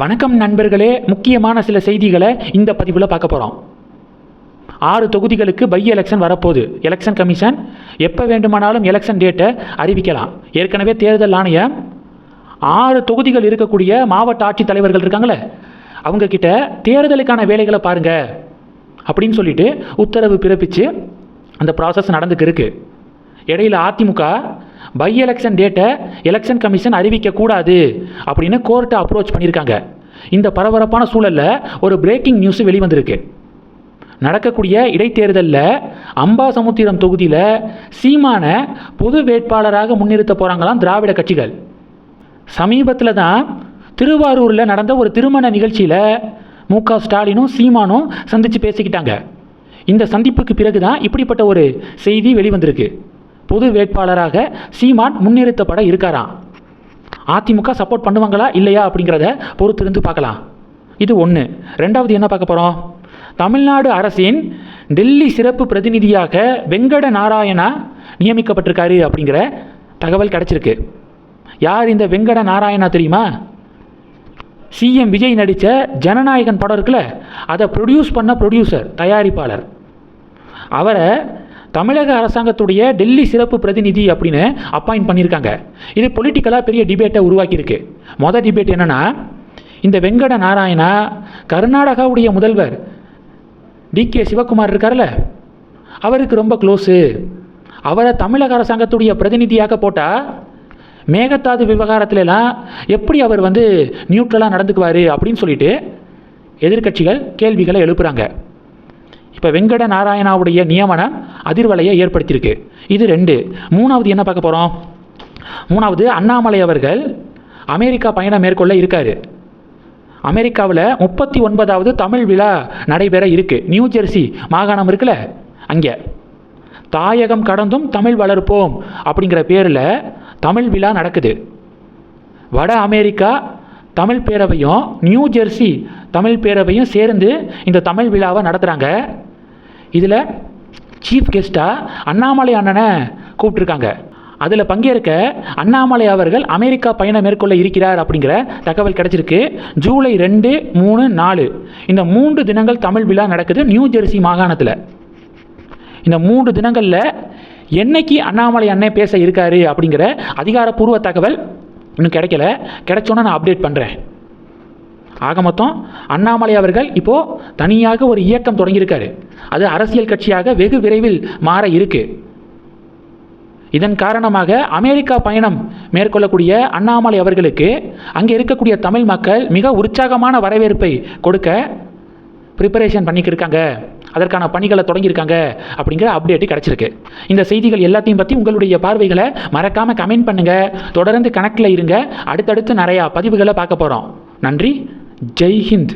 வணக்கம் நண்பர்களே, முக்கியமான சில செய்திகளை இந்த பதிவில் பார்க்க போகிறோம். 6 தொகுதிகளுக்கு பை எலெக்ஷன் வரப்போகுது. எலெக்ஷன் கமிஷன் எப்போ வேண்டுமானாலும் எலெக்ஷன் டேட்டை அறிவிக்கலாம். ஏற்கனவே தேர்தல் ஆணையம் 6 தொகுதிகள் இருக்கக்கூடிய மாவட்ட ஆட்சித்தலைவர்கள் இருக்காங்களே, அவங்கக்கிட்ட தேர்தலுக்கான வேலைகளை பாருங்கள் அப்படின்னு சொல்லிட்டு உத்தரவு பிறப்பித்து அந்த ப்ராசஸ் நடந்துக்கு இருக்கு. இடையில் அதிமுக பை எலெக்ஷன் டேட்டை எலெக்ஷன் கமிஷன் அறிவிக்கக்கூடாது அப்படின்னு கோர்ட்டை அப்ரோச் பண்ணியிருக்காங்க. இந்த பரபரப்பான சூழலில் ஒரு பிரேக்கிங் நியூஸ் வெளிவந்திருக்கு. நடக்கக்கூடிய இடைத்தேர்தலில் அம்பாசமுத்திரம் தொகுதியில் சீமான பொது வேட்பாளராக முன்னிறுத்த போகிறாங்களாம் திராவிட கட்சிகள். சமீபத்தில் தான் திருவாரூரில் நடந்த ஒரு திருமண நிகழ்ச்சியில் மு.க. ஸ்டாலினும் சீமானும் சந்தித்து பேசிக்கிட்டாங்க. இந்த சந்திப்புக்கு பிறகு தான் இப்படிப்பட்ட ஒரு செய்தி வெளிவந்திருக்கு. பொது வேட்பாளராக சீமான் முன்னிறுத்தப்பட இருக்காராம். அதிமுக சப்போர்ட் பண்ணுவாங்களா இல்லையா அப்படிங்கிறத பொறுத்திருந்து பார்க்கலாம். இது ஒன்று. ரெண்டாவது என்ன பார்க்க போகிறோம்? தமிழ்நாடு அரசின் டெல்லி சிறப்பு பிரதிநிதியாக வெங்கட நாராயணா நியமிக்கப்பட்டிருக்காரு அப்படிங்கிற தகவல் கிடச்சிருக்கு. யார் இந்த வெங்கட நாராயணா தெரியுமா? சிஎம் விஜய் நடித்த ஜனநாயகன் படம் இருக்குல்ல, அதை ப்ரொடியூஸ் பண்ண ப்ரொடியூசர், தயாரிப்பாளர். அவரை தமிழக அரசாங்கத்துடைய டெல்லி சிறப்பு பிரதிநிதி அப்படின்னு அப்பாயிண்ட் பண்ணியிருக்காங்க. இது பொலிட்டிக்கலாக பெரிய டிபேட்டை உருவாக்கியிருக்கு. மொதல் டிபேட் என்னென்னா, இந்த வெங்கட நாராயணா கர்நாடகாவுடைய முதல்வர் டி.கே. சிவகுமார் இருக்கார்ல, அவருக்கு ரொம்ப க்ளோஸு. அவரை தமிழக அரசாங்கத்துடைய பிரதிநிதியாக போட்டால் மேகதாது விவகாரத்துலலாம் எப்படி அவர் நியூட்ரலாக நடந்துக்குவார் அப்படின்னு சொல்லிட்டு எதிர்க்கட்சிகள் கேள்விகளை எழுப்புகிறாங்க. இப்போ வெங்கட நாராயணாவுடைய நியமனம் அதிர்வலையை ஏற்படுத்தியிருக்கு. இது 2. மூணாவது என்ன பார்க்க போகிறோம்? மூணாவது, அண்ணாமலை அவர்கள் அமெரிக்கா பயணம் மேற்கொள்ள இருக்கார். அமெரிக்காவில் 39வது தமிழ் விழா நடைபெற இருக்குது. நியூ ஜெர்சி மாகாணம் இருக்குல்ல, அங்கே தாயகம் கடந்தும் தமிழ் வளர்ப்போம் அப்படிங்கிற பேரில் தமிழ் விழா நடக்குது. வட அமெரிக்கா தமிழ் பேரவையும் நியூ ஜெர்சி தமிழ் பேரவையும் சேர்ந்து இந்த தமிழ் விழாவை நடத்துகிறாங்க. இதில் சீஃப் கெஸ்ட்டாக அண்ணாமலை அண்ணனை கூப்பிட்ருக்காங்க. அதில் பங்கேற்க அண்ணாமலை அவர்கள் அமெரிக்கா பயணம் மேற்கொள்ள இருக்கிறார் அப்படிங்கிற தகவல் கிடச்சிருக்கு. ஜூலை 2, 3, 4 இந்த 3 தினங்கள் தமிழ் விழா நடக்குது நியூ ஜெர்சி மாகாணத்தில். இந்த 3 தினங்களில் என்னைக்கு அண்ணாமலை அண்ணன் பேச இருக்காரு அப்படிங்கிற அதிகாரப்பூர்வ தகவல் இன்னும் கிடைக்கல. கிடைச்சோன்னா நான் அப்டேட் பண்ணுறேன். ஆக மொத்தம் அண்ணாமலை அவர்கள் இப்போது தனியாக ஒரு இயக்கம் தொடங்கியிருக்காரு. அது அரசியல் கட்சியாக வெகு விரைவில் மாற இருக்கு. இதன் காரணமாக அமெரிக்கா பயணம் மேற்கொள்ளக்கூடிய அண்ணாமலை அவர்களுக்கு அங்கே இருக்கக்கூடிய தமிழ் மக்கள் மிக உற்சாகமான வரவேற்பை கொடுக்க ப்ரிப்பரேஷன் பண்ணிக்கிருக்காங்க. அதற்கான பணிகளை தொடங்கியிருக்காங்க அப்படிங்கிற அப்டேட்டு கிடச்சிருக்கு. இந்த செய்திகள் எல்லாத்தையும் பற்றி உங்களுடைய பார்வைகளை மறக்காமல் கமெண்ட் பண்ணுங்கள். தொடர்ந்து கணக்கில் இருங்க. அடுத்தடுத்து நிறையா பதிவுகளை பார்க்க போகிறோம். நன்றி. ஜெய் ஹிந்த்.